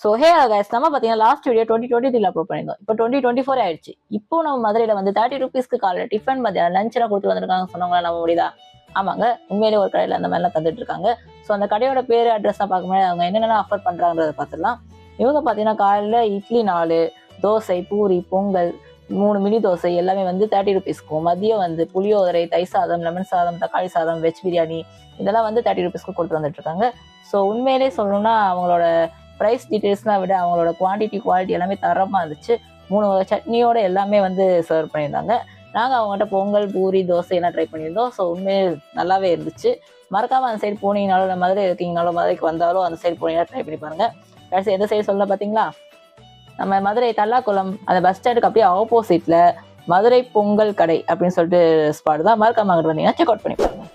So guys நம்ம பார்த்தீங்கன்னா last video 2023 upload பண்ணியிருந்தோம். இப்போ 2024 ஆயிடுச்சு. இப்போ நம்ம மதுரையில் வந்து 30 rupeesக்கு காலையில் டிஃபன் மதியம் லஞ்ச்லாம் கொடுத்து வந்திருக்காங்க சொன்னவங்களா நம்ம முடியுதா? ஆமாங்க, உண்மையிலே ஒரு கடையில் அந்த மாதிரிலாம் தந்துட்டு இருக்காங்க. ஸோ அந்த கடையோட பேர் அட்ரஸ்லாம் பார்க்க முடியாது, அவங்க என்னென்ன ஆஃபர் பண்ணுறாங்கிறத பார்த்துடலாம். இவங்க பார்த்தீங்கன்னா காலையில் இட்லி 4, தோசை, பூரி, பொங்கல், 3 மினி தோசை எல்லாமே வந்து 30 rupeesக்கும், மதியம் வந்து புளியோதரை, தை சாதம், லெமன் சாதம், தக்காளி சாதம், வெஜ் பிரியாணி இதெல்லாம் வந்து 30 rupeesக்கு கொடுத்து வந்துட்டு இருக்காங்க. ஸோ உண்மையிலே சொல்லணும்னா அவங்களோட ப்ரைஸ் டீட்டெயில்ஸ்லாம் விட அவங்களோட குவாலிட்டி எல்லாமே தரமாக இருந்துச்சு. 3 வகை சட்னியோட எல்லாமே வந்து சர்வ் பண்ணியிருந்தாங்க. நாங்கள் அவங்ககிட்ட பொங்கல், பூரி, தோசை எல்லாம் ட்ரை பண்ணியிருந்தோம். ஸோ உண்மையே நல்லாவே இருந்துச்சு. மறக்காமல் அந்த சைடு போனீங்கனாலும், இல்லை மதுரை இருக்கீங்கனாலும், மதுரைக்கு வந்தாலும் அந்த சைடு போனீங்கன்னா ட்ரை பண்ணி பாருங்கள். கடைசி எந்த சைடு சொல்ல பார்த்தீங்களா, நம்ம மதுரை தல்லாக்குளம் அந்த பஸ் ஸ்டாண்டுக்கு அப்படியே ஆப்போசிட்டில் மதுரை பொங்கல் கடை அப்படின்னு சொல்லிட்டு ஸ்பாட் தான். மறக்காம அங்கிட்டு வந்தீங்கன்னா செக் அவுட் பண்ணி பாருங்கள்.